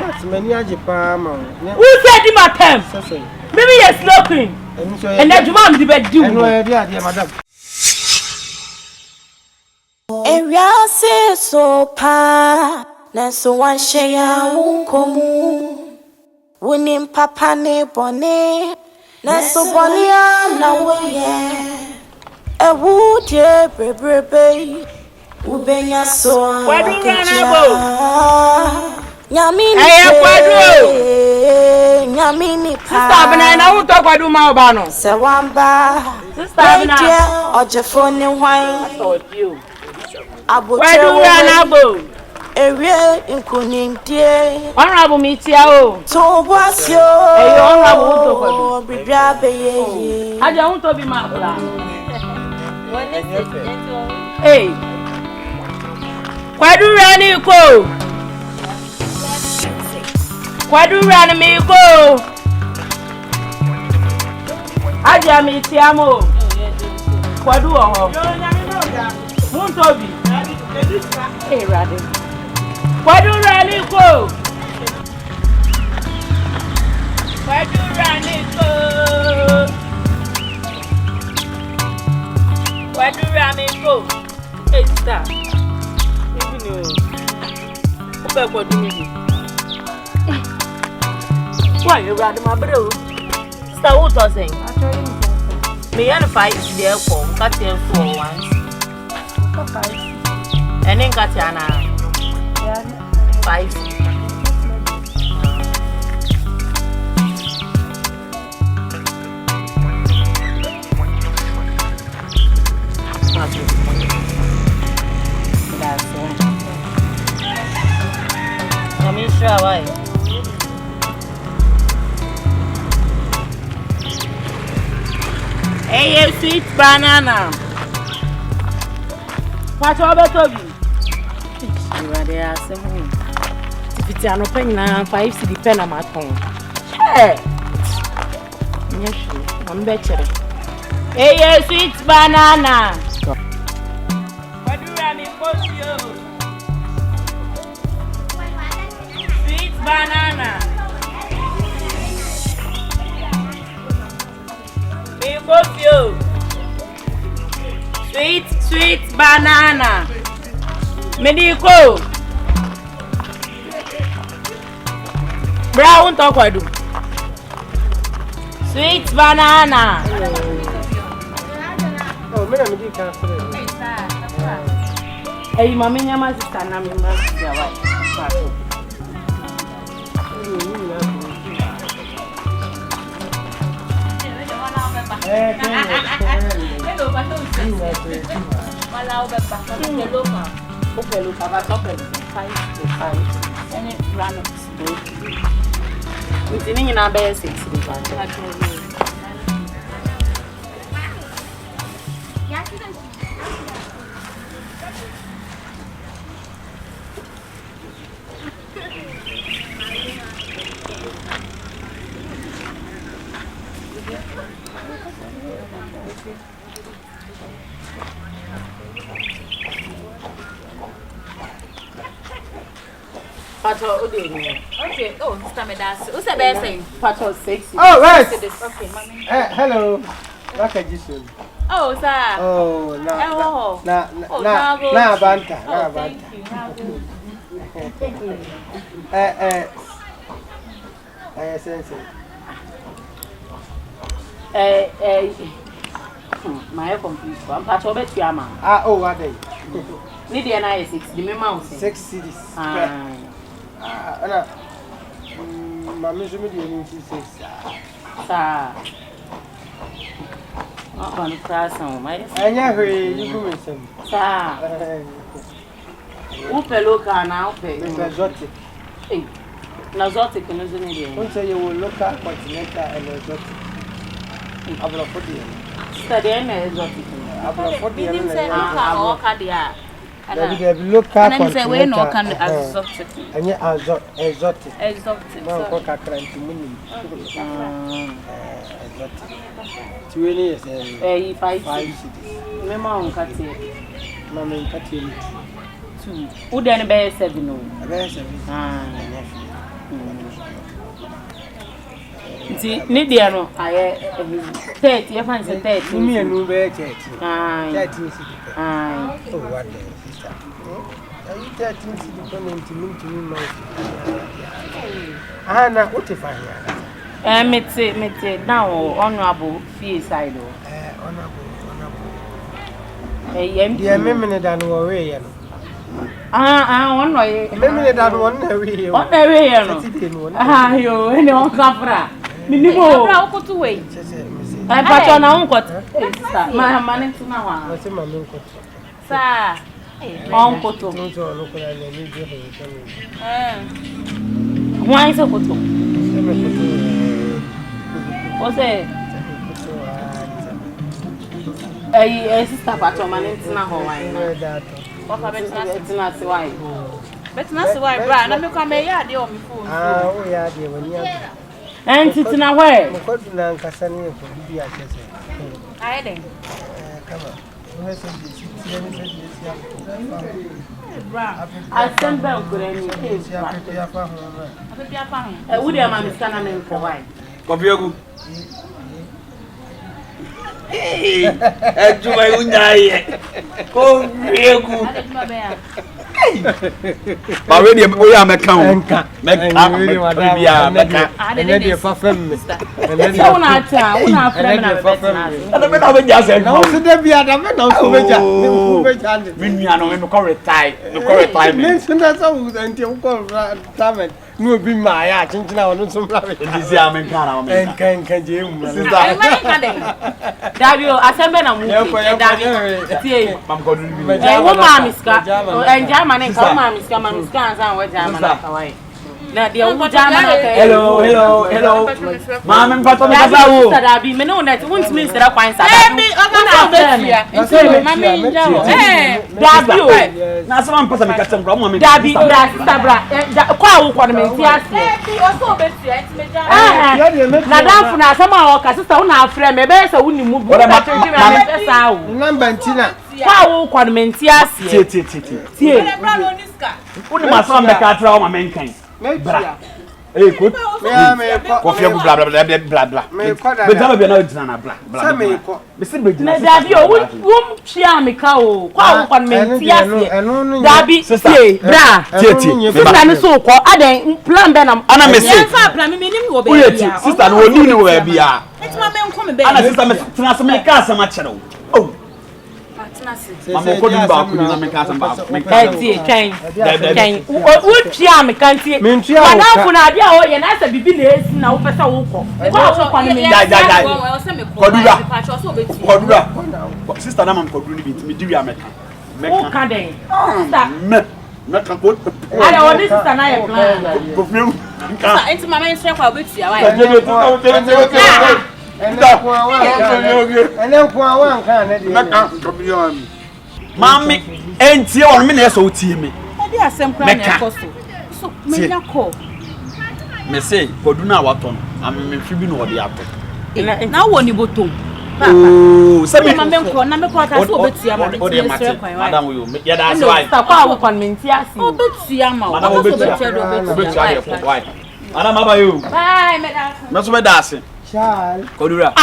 That's many Japan. Who said him at time? Maybe you're sloping. And that mom did do. Madam. Area says so pa. Naso one share unkomu. Winning papa ne bonnet. Naso bonia na way. A wood ye brebe. Ubenya so. Why do you run? Nyamini Nyamini pa. Sister Abena, I won't talk about my bano. Sewamba. Sister Abena. Or Jeffoni wine. I thought you. Where do you run? Area in Kuning dear. Honorable Mitiao. So was your honorable Bibrabe. I don't want to be my plan. Hey. Why do you run? Go. Kwadu run me go. Aja mi tiamo. Kwadu oho. Muntobi. Eh rade. Kwadu run go. Kwadu run go. Kwadu run go. Eh star. Even you. Ope kwadu mi. Why you rather my bro? Star what was saying? Me and 5 there for cut here for once. 5. And then cut here now. 5. That's it. I'm sure why. Hey, sweet banana. What about you? You are there, some. If it's an open now, 5 city pen on my tongue. Hey, yes, I'm better. Hey, sweet banana. What do I mean for you? Sweet banana. Sweet banana. Medico. Brown tokwadu. Sweet banana. Oh, me na me di kan sere. Hey, mama nyama sister na me ma ya wa. Malau bapa, pelo kan. O pelo tava tocando. 5 to 5. And it ran up smooth. We didn't na be 6 di ba. Pato Udini. Okay. Oh, Mr. Medas. Who's the best thing? Pato 6. Oh, right. Okay, mommy. Hello. Baka Jisun. Oh, sir. Oh, na banta. Na banta. Sense. My computer. I'm Pato bet you ama. Ah, oh, what day? Need the NI 6. The memo 6 cities. Mamma should be doing 6. Sir. Not one class on my. I never you go with some. Sir. Upe local now pay. Exotic. Hey. Exotic in the Don't say you will look at continental and exotic. Abla for the study and exotic. Abla for the local and then say we no can exotic. And yet exotic. Exotic. No coca crank to money. Exotic. 20 years. 5 cities. Memo on Catty. Mamma Catty. 2. Who then bear 7? No. Bear 7. Nti ni dia no aye 30 ye fan say 30 me anu be 30 ai 30 cedi ai oh what the sister ayi 30 cedi payment minti na what if I mete now honorable fee side honorable yem dia memene dan wo we ye no ono ye memene dan wo na we ye no ayo ene on kapra minimo kapra okoto we ai pacho na onkoto ma ne tuna wa o se ma me nkoto sa onkoto nto no ko ya ni je he why so koto o se ai sister pacho ma ne tuna ho wa ina Papa betina si why? Betina si why bra na me kwa me ya de o me phone. O ya de wani ya. Enti tina where? Mo ko duna nkasa ne ko bibi a kese. Aye den. Kama. O se di ya. Bra. Asembe ogurani e Ya pe ya fa ho na. Ape ya fa ho. Wo de ma me scan na me ko why? Kofiagu. Ejuma unyaye. Kofiagu. Ba we dey o ya meka o. Meka bia meka. Ene dey fa fam. Ene dey una frame na betina. Ada me na be jase. Na o se dey bia da me na o so beja. Me fu beja ande. Me nua no me ko retire. Me ko retire me. Me sinda so u ante o ko retirement. No bi ma ya chinchina wono so mra be. Dizia me nka na o me. Enka je mu. Ai ma nka den. Dabi o asembe na mu. Dabi. Tie. Mam ko dun bi. Wo ma miska. Enja ma ne ka ma miska anza wo jama na kawai. Na dia wo jama na ka. Hello. Mama me pato me kasa wo. Dabi me no net won't me sira kwan sa dabi. Una betia. Nti ma me nja wo. Dabi o. Na so man pasa me kasa mkra mo me. Dabi bra sister bra. Kwa wo kwa me nti ase. O so betia nti me ja. Na danfu na asama o ka sister una afre me be se woni mu bu. Ka twenty me pesa wo. Number ntina. Kwa wo kwa me nti ase. Tie. Uni masama me ka tra o ma men kan. Bra. Eh, ko. Kofiagu bla bla. Me ko da. Be jama be na dina na bla. Sa me ko. Me se be dina. Na dabi o wum chia me ka o. Kwa wo kwa me nti ase. Dabi tie bra. Tie. Sister ni so ko aden plan be na Ana me se. Yenfa plan me nim wo be bia. Sister no oni ni wo bia. Etima me nko me be. Ana sister me tena se me ka asama kere wo. Oh. Mama ko dun ba ko dun na me ka asama ba. Me ka tie kan. Wo chia me kan tie. Madam fu na dia o ye na sa bibi na esi na wo pesa wo ko. Kwa wo kwa me. Kodura. Sister na mam kodura ni bi me di wi ameka. Wo ka den. Sister. Me kan ko. Ada o sister na ye plan. Ko fiu. Sister enti mama nsre kwa obetia wa. Mami, entie on me na eso otie me. E dey asem kra na ekoso. So me nya ko. Me say, kodu na waton. Am me fibi no ode ato. Na wo ni botom. Oh, se me mama nko na me ko ata so obetia ma. Ode mate. Madam we ya da so ai. Sister kwa wo kon me nti ase. Obetia ma. Madam obetia do why? Madam abayo. Bye, madam. Me so be da ase. Chal. Kodura.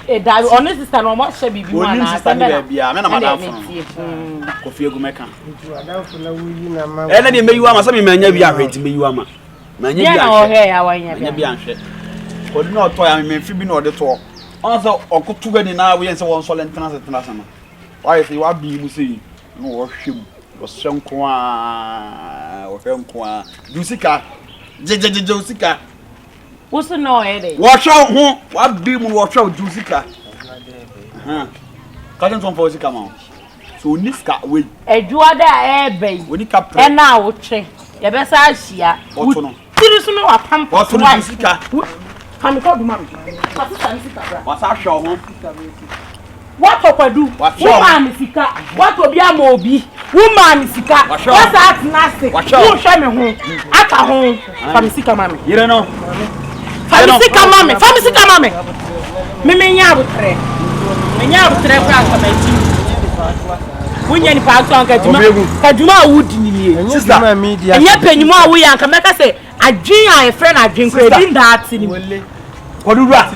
Dabi honest sister no mo hye bibi mu na sister ni bia me na madam fo Kofiagu meka na de meyiwa ma se me manya bi ahweti meyiwa ma manya bi na o he ya wanya bi anhwe kodu na oto ya me fi bi na ode to on so okotu gani na we yense won so lentana sama why say wa bi mu sei no wo hwem wo senko a dusika je usika what's no headache? Watch out, what be mu watch out, Jusika. Can't come for Zika man. So Niska we. Eduada ebe. We ni cap. E na wo twe. Ye be sa ahia. What no? Tiri so me wa pam. What no Jusika? Kam ko du mam. Pati san sika bra. What a show ho. What okwadu? Woman sika. What obi ama obi? Woman sika. What at nasty? Wo hwe me ho. Aka ho. Kam sika mami. Yire no. Famisi mame. Me nya abutre. Me nya abutre kwa ka maji. Wunya ni pa so anka juma. Ka juma wudi ni. Sister media. Enya penyumu a wo yanka meka se adwin a friend adwin ko edin that ni kodura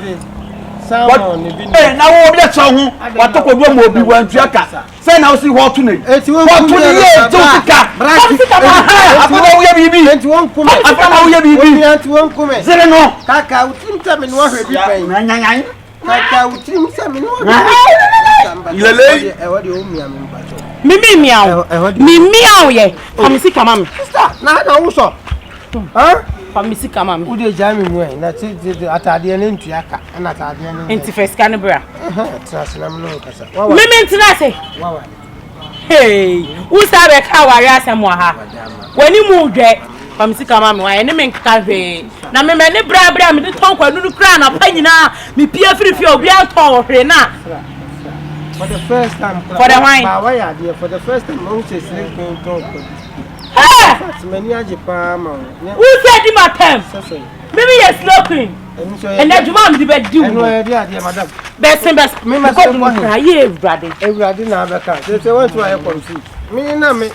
Salmon ni bi. Na wo bi cha ho wato kodura mo obi wantu aka say na wo si ho to ne ho to ne ye to sika afana wo ye bibi Enti won kume. afana wo ye bibi Enti won kume. zere no Kaka utim ta me no hwe bi pen. nyanyan Kaka utim se me no. Lele. E wo de o mi am mbacho. mimi miao ye famisi kama me Sister, na wo so. Ha? famisi kama me Ude jami mu na ti atade ne ntua ka na atade ne. enti first kan bra Trasna me no kasa. mimi ntina se Wawa. hey usa be ka wari asem wa ha wani mu dwe famisi kama me wa ene me nka hwe na me ne bra me de ton kwanu nu kra na pa nyina me pia firifi obi ato hwe na For the first time. For the wine. For the first time, I say sleep going to. hey Many aje pa ma. who said him at time maybe you're sloping and that man the bed do No idea, madam. best Me must because say you one. cry everybody Everybody na beka. They say want to I confused. Me na me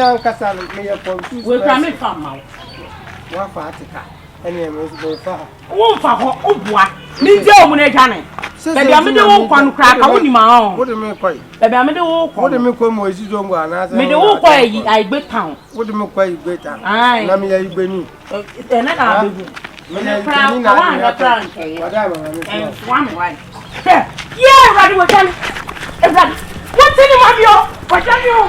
ankasa me confused. we cry me fam ma Wa fa atika. Ene me go fa. won fa ho obua ni je omu na dwane baby amede wo kwanu kra ka woni ma Wo de me kwai. baby amede wo Wo de kwanu me kwa mo ezizo ngwa na. me de wo kwa yi aigbe town Wo de me kwai gbeta. Aye. Na me ya igbe ni. ena na bebu Me ya igbe kra ni ka na. wan ga kra nke Madam ma me. and one why yeah everybody was done everybody what's in my bio what done you